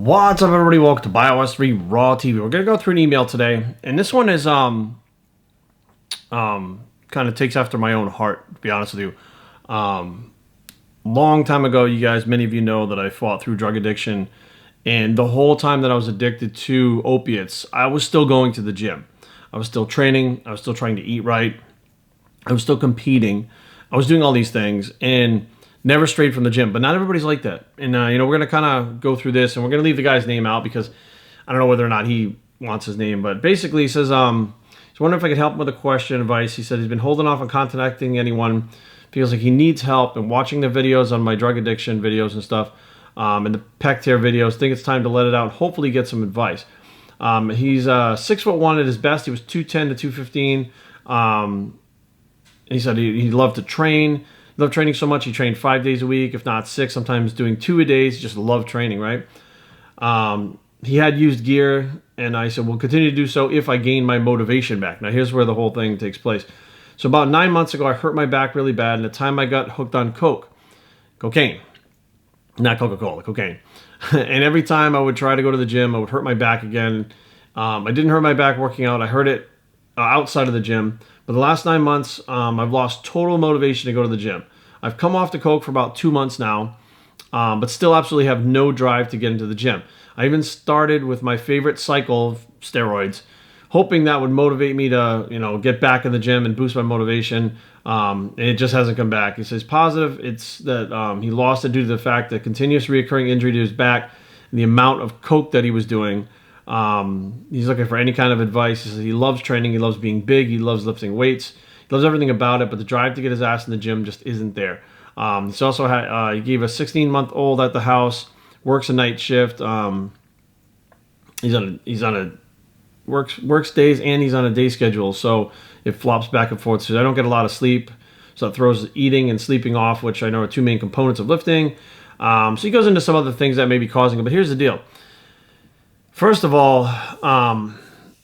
What's up, everybody? Welcome to BioS 3 Raw TV. We're gonna go through an email today, and this one is kind of takes after my own heart, to be honest with you. Long time ago, you guys, many of you know that I fought through drug addiction, and the whole time that I was addicted to opiates, I was still going to the gym. I was still training. I was still trying to eat right. I was still competing. I was doing all these things, and never strayed from the gym. But not everybody's like that. And, we're going to kind of go through this, and we're going to leave the guy's name out because I don't know whether or not he wants his name. But basically, he says, he's wondering if I could help him with a question, advice. He said he's been holding off on contacting anyone. Feels like he needs help, and watching the videos on my drug addiction videos and stuff, and the pec tear videos, think it's time to let it out and hopefully get some advice. He's 6'1" at his best. He was 210 to 215. He said he loved to train. He loved training so much, he trained 5 days a week, if not 6, sometimes doing 2 a day. He just loved training, right? He had used gear, and I said, we'll continue to do so if I gain my motivation back. Now, here's where the whole thing takes place. So about 9 months ago, I hurt my back really bad, and at the time I got hooked on cocaine. Not Coca-Cola, cocaine. And every time I would try to go to the gym, I would hurt my back again. I didn't hurt my back working out. I hurt it outside of the gym. But the last 9 months, I've lost total motivation to go to the gym. I've come off the coke for about 2 months now, but still absolutely have no drive to get into the gym. I even started with my favorite cycle of steroids, hoping that would motivate me to, get back in the gym and boost my motivation. And it just hasn't come back. He says positive. It's that he lost it due to the fact that continuous reoccurring injury to his back and the amount of coke that he was doing. He's looking for any kind of advice. He says he loves training. He loves being big. He loves lifting weights. He loves everything about it, but the drive to get his ass in the gym just isn't there. He's also had, he gave a 16-month-old at the house, works a night shift. Works days, and he's on a day schedule, so it flops back and forth. So I don't get a lot of sleep, so it throws eating and sleeping off, which I know are two main components of lifting. So he goes into some other things that may be causing it, but here's the deal. First of all,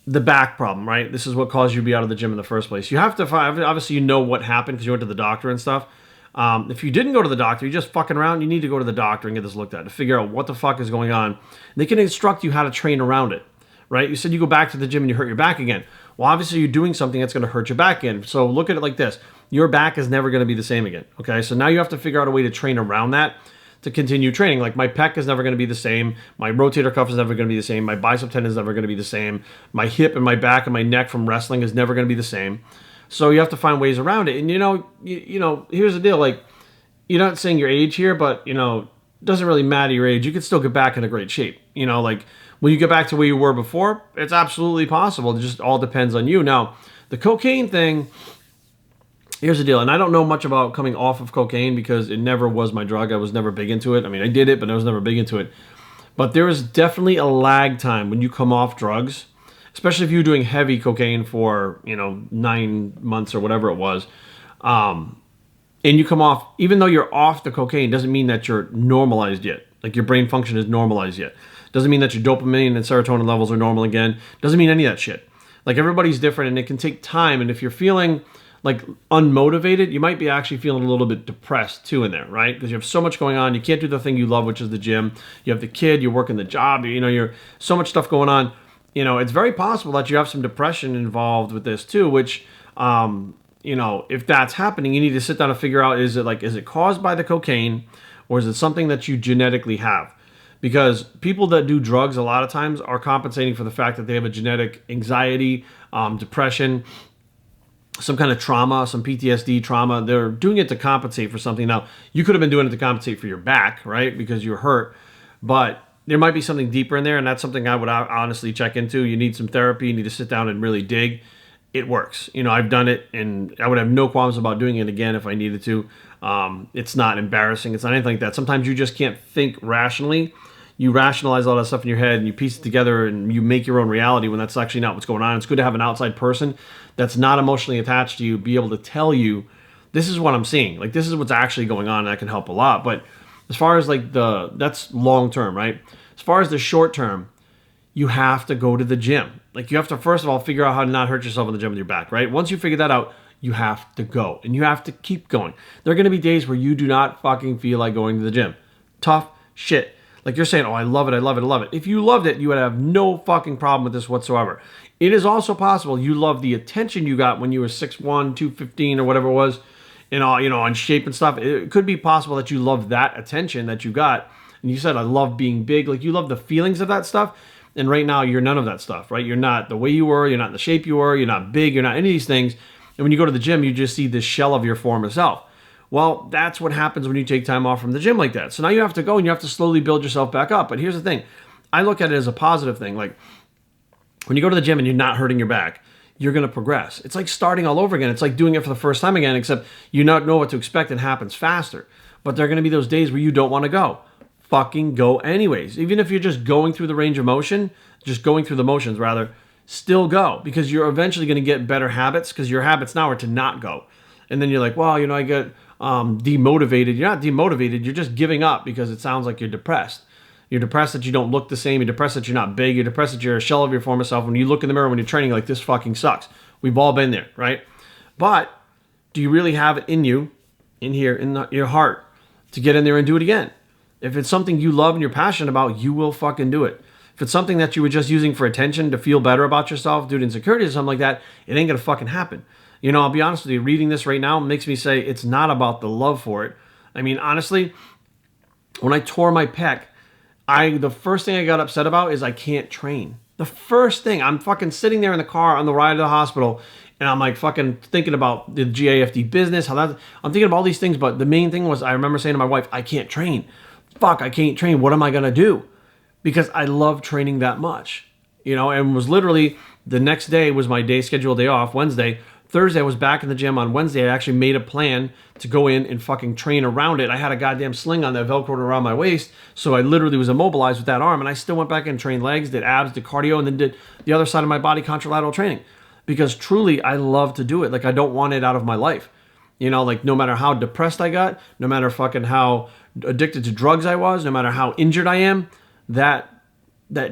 the back problem, right? This is what caused you to be out of the gym in the first place. You have to find, obviously you know what happened because you went to the doctor and stuff. If you didn't go to the doctor, you're just fucking around, you need to go to the doctor and get this looked at to figure out what the fuck is going on. They can instruct you how to train around it, right? You said you go back to the gym and you hurt your back again. Well, obviously you're doing something that's going to hurt your back again. So look at it like this. Your back is never going to be the same again, okay? So now you have to figure out a way to train around that to continue training. Like my pec is never going to be the same. My rotator cuff is never going to be the same. My bicep tendon is never going to be the same. My hip and my back and my neck from wrestling is never going to be the same. So you have to find ways around it. And here's the deal. Like, you're not saying your age here, but it doesn't really matter your age. You can still get back in a great shape. Like when you get back to where you were before, it's absolutely possible. It just all depends on you. Now, the cocaine thing, here's the deal, and I don't know much about coming off of cocaine because it never was my drug. I was never big into it. I mean, I did it, but I was never big into it. But there is definitely a lag time when you come off drugs, especially if you're doing heavy cocaine for, 9 months or whatever it was. And you come off, even though you're off the cocaine, doesn't mean that you're normalized yet. Like your brain function is normalized yet. Doesn't mean that your dopamine and serotonin levels are normal again. Doesn't mean any of that shit. Like everybody's different and it can take time. And if you're feeling like unmotivated, you might be actually feeling a little bit depressed too in there, right? Because you have so much going on. You can't do the thing you love, which is the gym. You have the kid, you're working the job, you're so much stuff going on. It's very possible that you have some depression involved with this too, which, if that's happening, you need to sit down and figure out, is it caused by the cocaine or is it something that you genetically have? Because people that do drugs a lot of times are compensating for the fact that they have a genetic anxiety, depression, some kind of trauma, some PTSD trauma. They're doing it to compensate for something. Now, you could have been doing it to compensate for your back, right? Because you're hurt. But there might be something deeper in there, and that's something I would honestly check into. You need some therapy. You need to sit down and really dig. It works. I've done it, and I would have no qualms about doing it again if I needed to. It's not embarrassing. It's not anything like that. Sometimes you just can't think rationally. You rationalize all that stuff in your head and you piece it together and you make your own reality when that's actually not what's going on. It's good to have an outside person that's not emotionally attached to you be able to tell you, this is what I'm seeing. Like, this is what's actually going on, and that can help a lot. But as far as that's long term, right? As far as the short term, you have to go to the gym. Like, you have to, first of all, figure out how to not hurt yourself in the gym with your back, right? Once you figure that out, you have to go. And you have to keep going. There are going to be days where you do not fucking feel like going to the gym. Tough shit. Like you're saying, oh, I love it, I love it, I love it. If you loved it, you would have no fucking problem with this whatsoever. It is also possible you love the attention you got when you were 6'1", 215 or whatever it was, and all, on shape and stuff. It could be possible that you love that attention that you got. And you said, I love being big. Like you love the feelings of that stuff. And right now you're none of that stuff, right? You're not the way you were. You're not in the shape you were. You're not big. You're not any of these things. And when you go to the gym, you just see this shell of your former self. Well, that's what happens when you take time off from the gym like that. So now you have to go and you have to slowly build yourself back up. But here's the thing. I look at it as a positive thing. Like when you go to the gym and you're not hurting your back, you're going to progress. It's like starting all over again. It's like doing it for the first time again, except you not know what to expect and it happens faster. But there are going to be those days where you don't want to go. Fucking go anyways. Even if you're just going through the range of motion, just going through the motions rather, still go, because you're eventually going to get better habits, because your habits now are to not go. And then you're like, well, I get demotivated. You're not demotivated. You're just giving up because it sounds like you're depressed. You're depressed that you don't look the same. You're depressed that you're not big. You're depressed that you're a shell of your former self. When you look in the mirror when you're training, like, this fucking sucks. We've all been there, right? But do you really have it in you, in here, in your heart, to get in there and do it again? If it's something you love and you're passionate about, you will fucking do it. If it's something that you were just using for attention to feel better about yourself due to insecurity or something like that, it ain't gonna fucking happen. I'll be honest with you, reading this right now makes me say it's not about the love for it. I mean, honestly, when I tore my pec, the first thing I got upset about is I can't train. The first thing, I'm fucking sitting there in the car on the ride to the hospital, and I'm like fucking thinking about the GAFD business, I'm thinking of all these things, but the main thing was I remember saying to my wife, I can't train. Fuck, I can't train. What am I gonna do? Because I love training that much, and was literally the next day was my scheduled day off, Wednesday. Thursday, I was back in the gym. On Wednesday, I actually made a plan to go in and fucking train around it. I had a goddamn sling on that Velcroed around my waist, so I literally was immobilized with that arm, and I still went back and trained legs, did abs, did cardio, and then did the other side of my body, contralateral training, because truly, I love to do it. Like, I don't want it out of my life. Like, no matter how depressed I got, no matter fucking how addicted to drugs I was, no matter how injured I am, that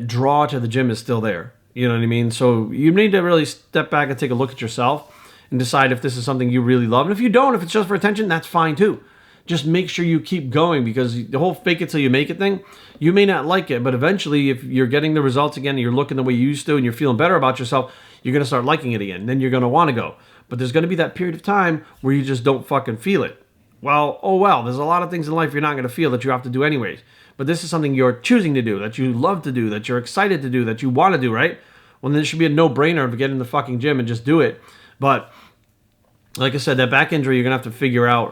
draw to the gym is still there. You know what I mean? So you need to really step back and take a look at yourself and decide if this is something you really love. And if you don't, if it's just for attention, that's fine too. Just make sure you keep going, because the whole fake it till you make it thing, you may not like it, but eventually if you're getting the results again and you're looking the way you used to and you're feeling better about yourself, you're going to start liking it again. Then you're going to want to go. But there's going to be that period of time where you just don't fucking feel it. Well, there's a lot of things in life you're not going to feel that you have to do anyways. But this is something you're choosing to do, that you love to do, that you're excited to do, that you want to do, right? Well, then it should be a no-brainer to get in the fucking gym and just do it. But like I said, that back injury, you're going to have to figure out.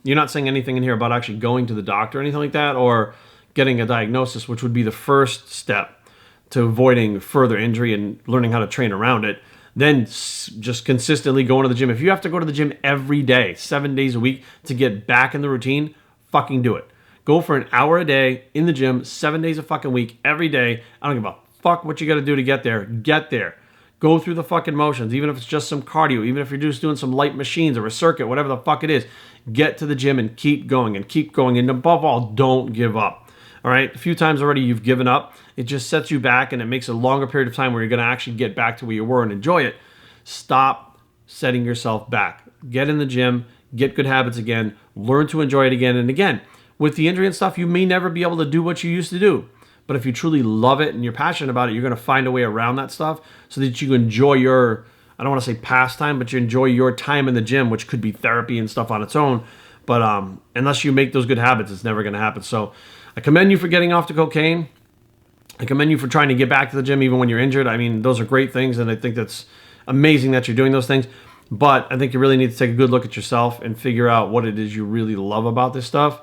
You're not saying anything in here about actually going to the doctor or anything like that, or getting a diagnosis, which would be the first step to avoiding further injury and learning how to train around it. Then just consistently going to the gym. If you have to go to the gym every day, 7 days a week, to get back in the routine, fucking do it. Go for an hour a day in the gym, 7 days a fucking week, every day. I don't give a fuck what you got to do to get there. Get there. Go through the fucking motions, even if it's just some cardio, even if you're just doing some light machines or a circuit, whatever the fuck it is. Get to the gym and keep going and keep going. And above all, don't give up. All right? A few times already you've given up. It just sets you back, and it makes a longer period of time where you're going to actually get back to where you were and enjoy it. Stop setting yourself back. Get in the gym. Get good habits again. Learn to enjoy it again and again. With the injury and stuff, you may never be able to do what you used to do. But if you truly love it and you're passionate about it, you're going to find a way around that stuff so that you enjoy your, I don't want to say pastime, but you enjoy your time in the gym, which could be therapy and stuff on its own. But unless you make those good habits, it's never going to happen. So I commend you for getting off the cocaine. I commend you for trying to get back to the gym even when you're injured. I mean, those are great things, and I think that's amazing that you're doing those things. But I think you really need to take a good look at yourself and figure out what it is you really love about this stuff,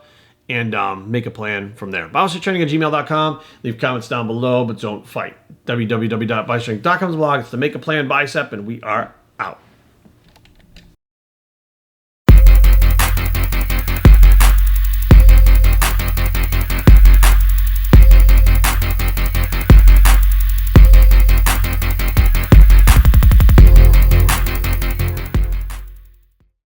and make a plan from there. BicePtraining@gmail.com. Leave comments down below, but don't fight. www.bicetraining.com is the blog. It's the Make a Plan Bicep, and we are